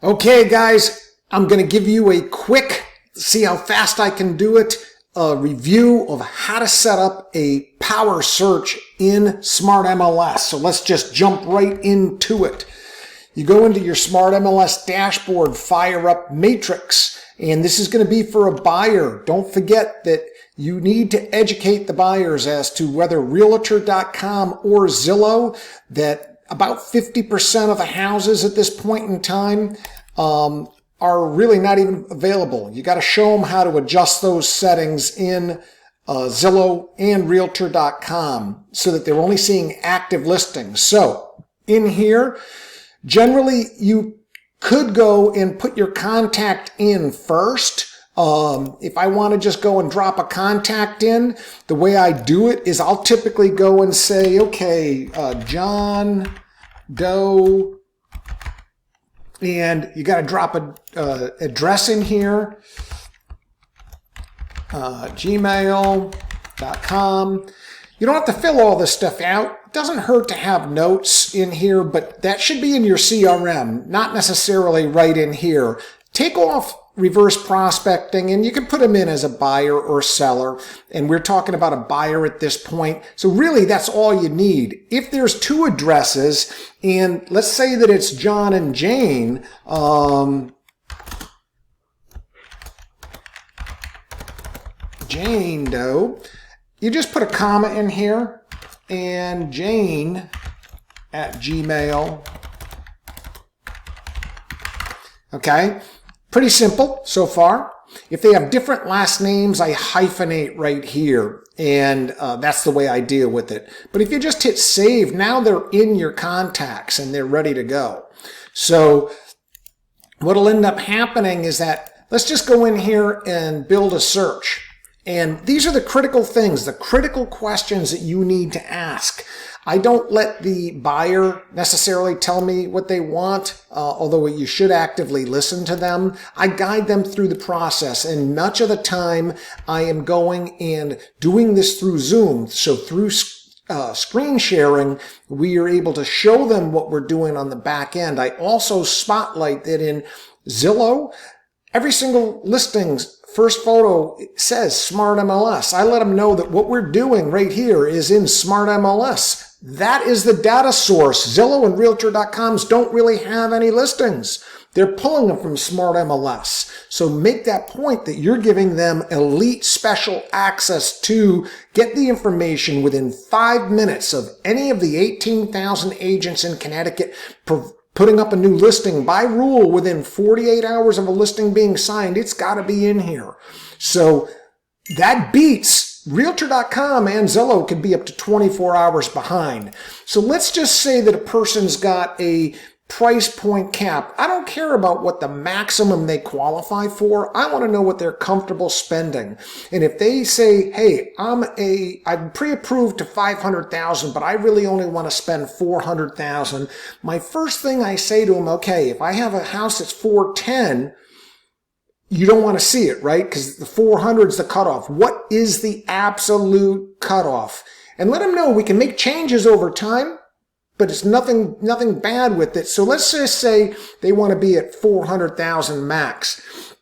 Okay, guys, I'm going to give you a quick, see how fast I can do it, review of how to set up a power search in SmartMLS. So let's just jump right into it. You go into your SmartMLS dashboard, fire up Matrix, and this is going to be for a buyer. Don't forget that you need to educate the buyers as to whether Realtor.com or Zillow, that about 50% of the houses at this point in time are really not even available. You got to show them how to adjust those settings in Zillow and Realtor.com so that they're only seeing active listings. So in here, generally you could go and put your contact in first. If I want to just go and drop a contact in, the way I do it is I'll typically go and say, okay, John Doe, and you got to drop a address in here, gmail.com. You don't have to fill all this stuff out. It doesn't hurt to have notes in here, but that should be in your CRM, not necessarily right in here. Take off reverse prospecting, and you can put them in as a buyer or seller, and we're talking about a buyer at this point. So really, that's all you need. If there's two addresses, and let's say that it's John and Jane, Jane Doe, you just put a comma in here, and Jane at Gmail. Okay. Pretty simple so far. If they have different last names, I hyphenate right here, and that's the way I deal with it. But if you just hit save, now they're in your contacts and they're ready to go. So what'll end up happening is that let's just go in here and build a search. And these are the critical things, the critical questions that you need to ask. I don't let the buyer necessarily tell me what they want, although you should actively listen to them. I guide them through the process, and much of the time I am going and doing this through Zoom. So through screen sharing, we are able to show them what we're doing on the back end. I also spotlight that in Zillow, every single listing's first photo says SmartMLS. I let them know that what we're doing right here is in SmartMLS. That is the data source. Zillow and Realtor.coms don't really have any listings. They're pulling them from SmartMLS. So make that point that you're giving them elite special access to get the information within 5 minutes of any of the 18,000 agents in Connecticut putting up a new listing. By rule, within 48 hours of a listing being signed, it's got to be in here. So that beats Realtor.com, and Zillow could be up to 24 hours behind. So let's just say that a person's got a price point cap. I don't care about what the maximum they qualify for. I want to know what they're comfortable spending. And if they say, hey, I'm pre-approved to 500,000, but I really only want to spend 400,000. My first thing I say to them, okay, if I have a house that's 410, you don't want to see it, right? Because the 400 is the cutoff. What is the absolute cutoff? And let them know we can make changes over time, but it's nothing bad with it. So let's just say they want to be at 400,000 max.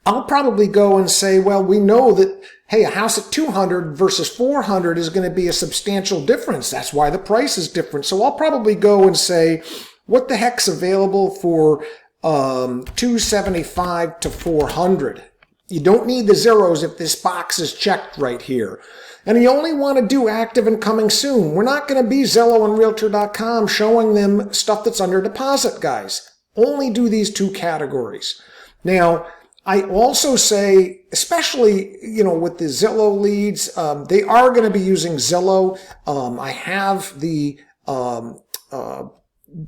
I'll probably go and say, well, we know that, hey, a house at 200 versus 400 is going to be a substantial difference. That's why the price is different. So I'll probably go and say, what the heck's available for 275 to 400. You don't need the zeros if this box is checked right here. And you only want to do active and coming soon. We're not going to be Zillow and Realtor.com showing them stuff that's under deposit, guys. Only do these two categories. Now, I also say, especially, with the Zillow leads, they are going to be using Zillow. I have the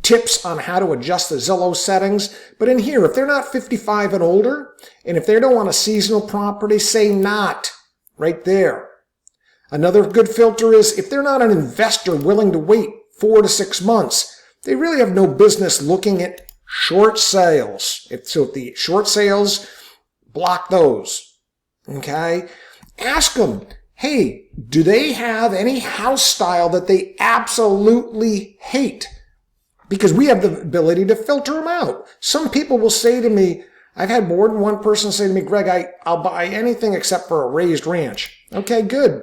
tips on how to adjust the Zillow settings. But in here, if they're not 55 and older, and if they don't want a seasonal property, say not right there. Another good filter is if they're not an investor willing to wait 4 to 6 months, they really have no business looking at short sales. If the short sales, block those. Okay? Ask them, hey, do they have any house style that they absolutely hate? because we have the ability to filter them out. Some people will say to me, I've had more than one person say to me, Greg, I'll buy anything except for a raised ranch. Okay, good.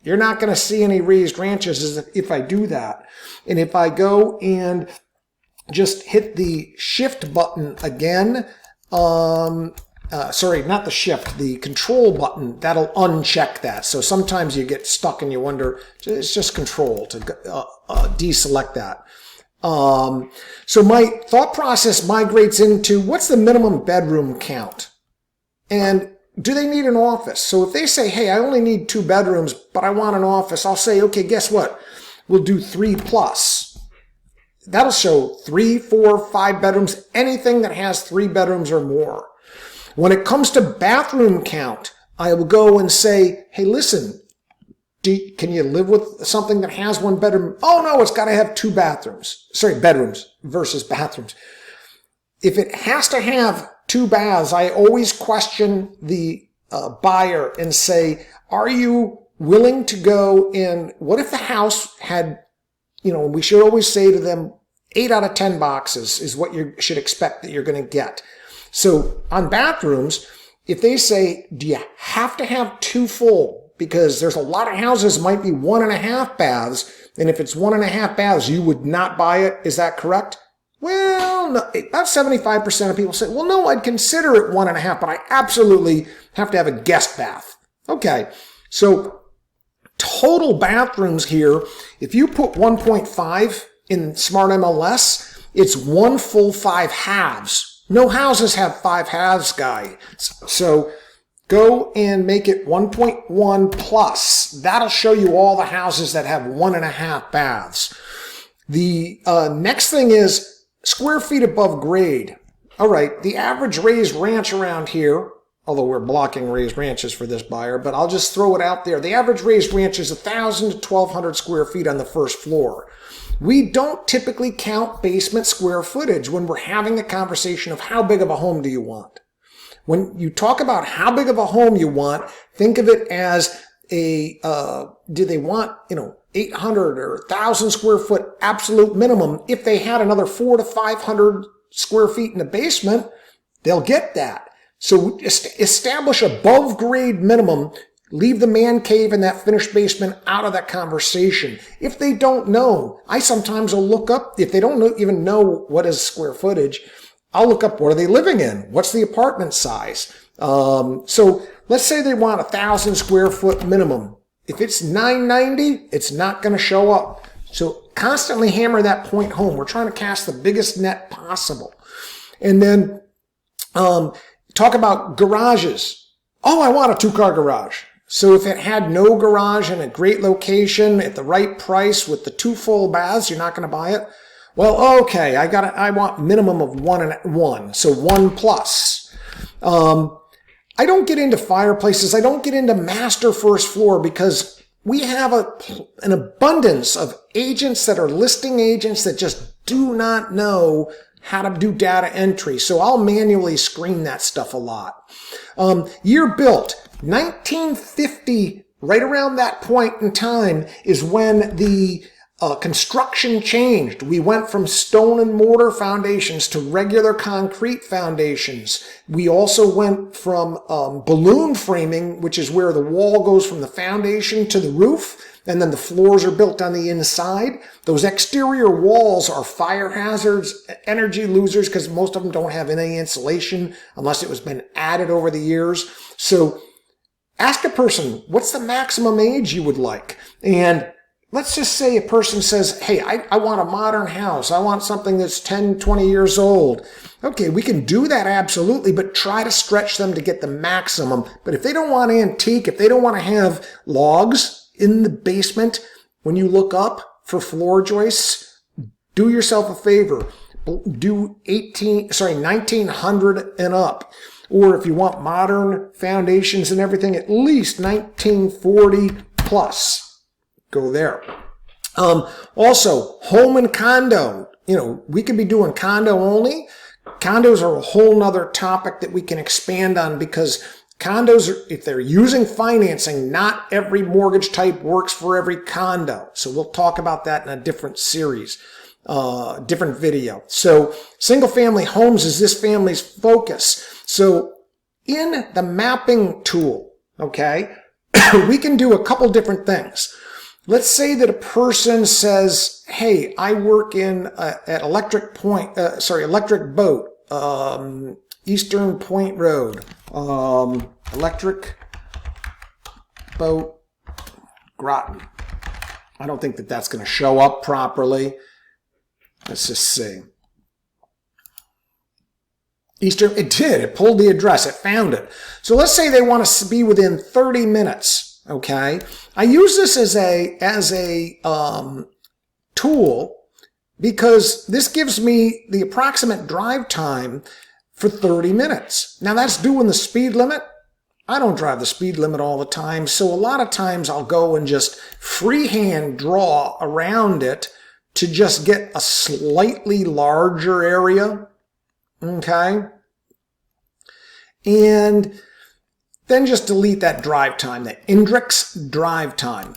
You're not going to see any raised ranches if I do that. And if I go and just hit the shift button again, sorry, not the shift, the control button, that'll uncheck that. So sometimes you get stuck and you wonder, it's just control to deselect that. So my thought process migrates into what's the minimum bedroom count? And do they need an office? So if they say, hey, I only need 2 bedrooms, but I want an office, I'll say, okay, guess what? We'll do 3+. That'll show 3, 4, 5 bedrooms, anything that has 3 bedrooms or more. When it comes to bathroom count, I will go and say, hey, listen, can you live with something that has 1 bedroom? Oh, no, it's got to have 2 bathrooms. Sorry, bedrooms versus bathrooms. If it has to have 2 baths, I always question the buyer and say, are you willing to go in? What if the house had, we should always say to them, 8 out of 10 boxes is what you should expect that you're going to get. So on bathrooms, if they say, do you have to have 2 full? Because there's a lot of houses might be 1.5 baths, and if it's 1.5 baths, you would not buy it. Is that correct? Well, no, about 75% of people say, well, no, I'd consider it 1.5, but I absolutely have to have a guest bath. Okay, so total bathrooms here, if you put 1.5 in SmartMLS, it's 1 full 5 halves. No houses have 5 halves, guy. So go and make it 1.1+. That'll show you all the houses that have 1.5 baths. The next thing is square feet above grade. All right, the average raised ranch around here, although we're blocking raised ranches for this buyer, but I'll just throw it out there. The average raised ranch is 1,000 to 1,200 square feet on the first floor. We don't typically count basement square footage when we're having the conversation of how big of a home do you want. When you talk about how big of a home you want, think of it as do they want, 800 or 1,000 square foot absolute minimum. If they had another 400 to 500 square feet in the basement, they'll get that. So establish above grade minimum. Leave the man cave and that finished basement out of that conversation. If they don't know, I sometimes will look up, if they don't even know what is square footage, I'll look up what are they living in? What's the apartment size? So let's say they want 1,000 square foot minimum. If it's 990, it's not going to show up. So constantly hammer that point home. We're trying to cast the biggest net possible. And then talk about garages. Oh, I want a 2-car garage. So if it had no garage in a great location at the right price with the 2 full baths, you're not going to buy it. Well, okay, I want minimum of 1 and 1, so 1+. I don't get into fireplaces. I don't get into master first floor because we have an abundance of agents that are listing agents that just do not know how to do data entry. So I'll manually screen that stuff a lot. Year built, 1950, right around that point in time is when the construction changed. We went from stone and mortar foundations to regular concrete foundations. We also went from balloon framing, which is where the wall goes from the foundation to the roof, and then the floors are built on the inside. Those exterior walls are fire hazards, energy losers, because most of them don't have any insulation unless it was been added over the years. So ask a person, what's the maximum age you would like? And let's just say a person says, hey, I want a modern house. I want something that's 10, 20 years old. Okay, we can do that absolutely, but try to stretch them to get the maximum. But if they don't want antique, if they don't want to have logs in the basement, when you look up for floor joists, do yourself a favor. Do 1900 and up. Or if you want modern foundations and everything, at least 1940 plus. Go there. Also, home and condo. We could be doing condo only. Condos are a whole nother topic that we can expand on because condos, if they're using financing, not every mortgage type works for every condo. So we'll talk about that in a different series. different video. So single family homes is this family's focus. So in the mapping tool, okay, we can do a couple different things. Let's say that a person says, hey, I work in at Electric Boat, Eastern Point Road, Electric Boat, Groton. I don't think that that's going to show up properly. Let's just see. Eastern, it did. It pulled the address. It found it. So let's say they want to be within 30 minutes. Okay. I use this as a tool because this gives me the approximate drive time for 30 minutes. Now that's doing the speed limit. I don't drive the speed limit all the time. So a lot of times I'll go and just freehand draw around it to just get a slightly larger area. Okay. And then just delete that drive time, the index drive time.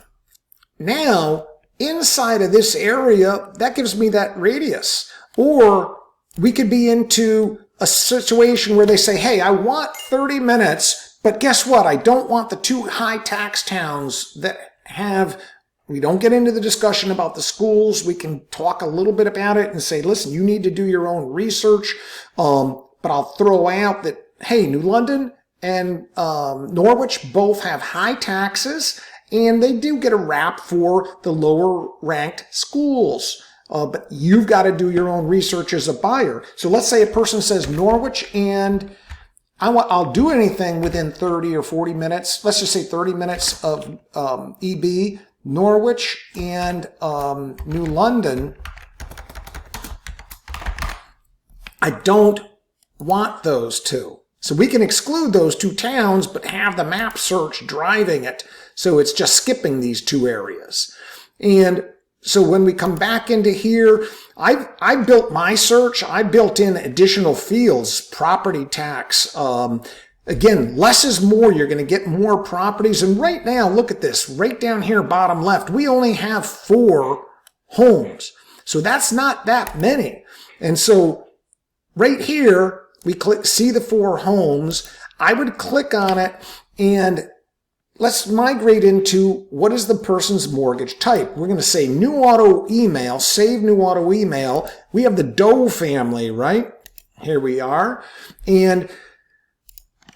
Now, inside of this area, that gives me that radius. Or we could be into a situation where they say, hey, I want 30 minutes, but guess what? I don't want the two high tax towns that have, we don't get into the discussion about the schools. We can talk a little bit about it and say, listen, you need to do your own research. But I'll throw out that, hey, New London and Norwich both have high taxes, and they do get a rap for the lower ranked schools. But you've got to do your own research as a buyer. So let's say a person says Norwich, and I'll do anything within 30 or 40 minutes. Let's just say 30 minutes of EB, Norwich and New London. I don't want those two. So we can exclude those two towns, but have the map search driving it. So it's just skipping these two areas. And so when we come back into here, I built my search. I built in additional fields, property tax. Again, less is more. You're going to get more properties. And right now, look at this. Right down here, bottom left, we only have 4 homes. So that's not that many. And so right here, we click see the 4 homes. I would click on it and let's migrate into what is the person's mortgage type. We're going to say new auto email, save new auto email. We have the Doe family, right? Here we are. And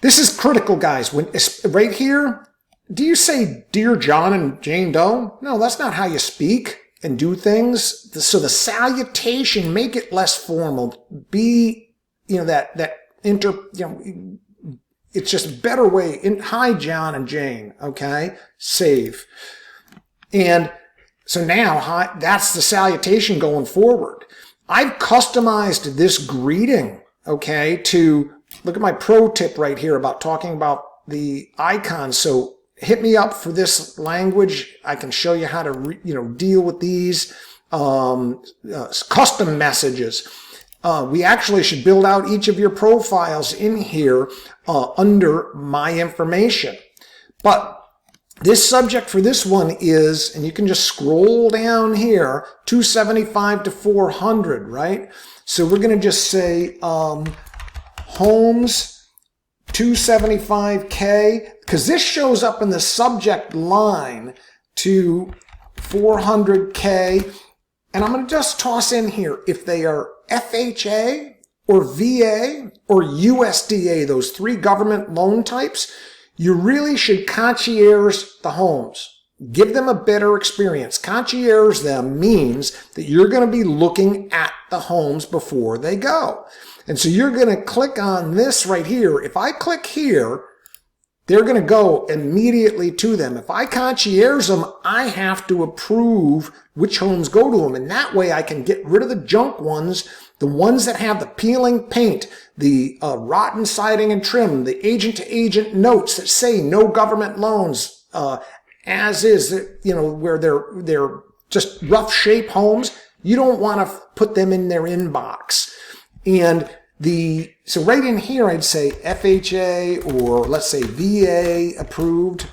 this is critical, guys. When right here, do you say Dear John and Jane Doe? No, that's not how you speak and do things. So the salutation, make it less formal. Be it's just a better way. Hi, John and Jane. Okay. Save. And so now that's the salutation going forward. I've customized this greeting. Okay. To look at my pro tip right here about talking about the icons. So hit me up for this language. I can show you how to, deal with these, custom messages. We actually should build out each of your profiles in here under my information. But this subject for this one is, and you can just scroll down here, 275 to 400, right? So we're going to just say homes 275K, because this shows up in the subject line to 400K. And I'm going to just toss in here if they are FHA or VA or USDA, those 3 government loan types, you really should concierge the homes. Give them a better experience. Concierge them means that you're going to be looking at the homes before they go. And so you're going to click on this right here. If I click here, they're going to go immediately to them. If I concierge them, I have to approve which homes go to them. And that way I can get rid of the junk ones, the ones that have the peeling paint, the rotten siding and trim, the agent-to-agent notes that say no government loans, as is, where they're just rough shape homes. You don't want to put them in their inbox. And so right in here, I'd say FHA or let's say VA approved,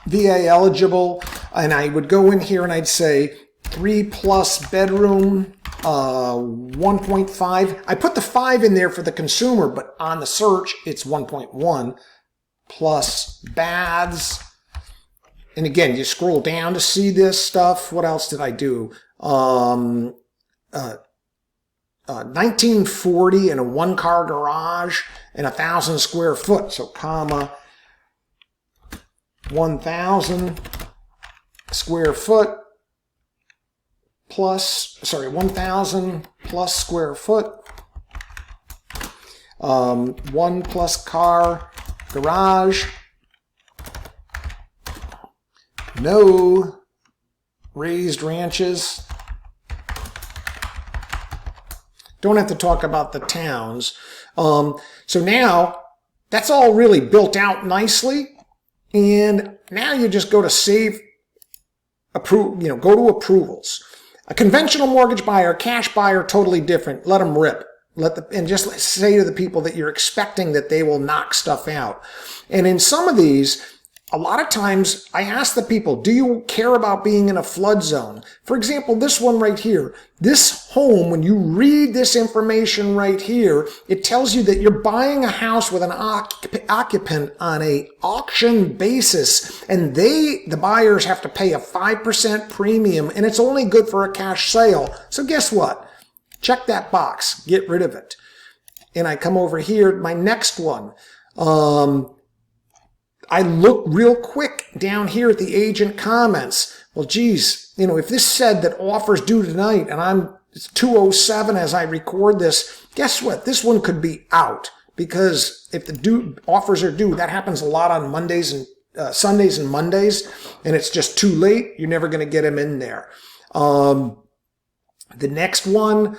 VA eligible. and I would go in here and I'd say 3+ bedroom, 1.5. I put the 5 in there for the consumer, but on the search, it's 1.1 plus baths. And again, you scroll down to see this stuff. What else did I do? 1940 in a 1-car garage and 1,000 square foot. So comma 1,000 square foot plus, 1,000 plus square foot. 1+ car garage. No raised ranches. Don't have to talk about the towns. So now that's all really built out nicely. And now you just go to save, go to approvals. A conventional mortgage buyer, cash buyer, totally different. Let them rip. And just say to the people that you're expecting that they will knock stuff out. And in some of these, a lot of times I ask the people, do you care about being in a flood zone? For example, this one right here, this home, when you read this information right here, it tells you that you're buying a house with an occupant on a auction basis, and the buyers have to pay a 5% premium, and it's only good for a cash sale. So guess what? Check that box, get rid of it. And I come over here, my next one. I look real quick down here at the agent comments. Well, geez, if this said that offers due tonight and it's 2:07 as I record this, guess what? This one could be out, because if the offers are due, that happens a lot on Mondays and Sundays and Mondays, and it's just too late. You're never going to get them in there. The next one,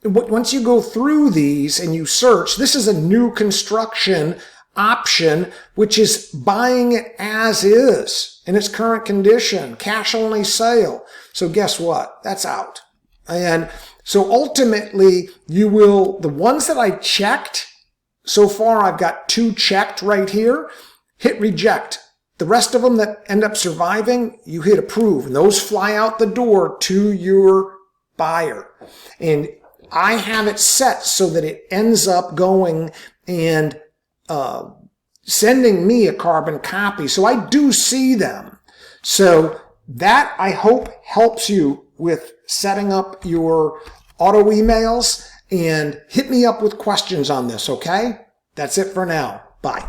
once you go through these and you search, this is a new construction option, which is buying it as is in its current condition, cash only sale. So guess what? That's out. And so ultimately the ones that I checked, so far I've got 2 checked right here, hit reject. The rest of them that end up surviving, you hit approve, and those fly out the door to your buyer. And I have it set so that it ends up going and sending me a carbon copy. So I do see them. So that, I hope, helps you with setting up your auto emails, and hit me up with questions on this, okay? That's it for now. Bye.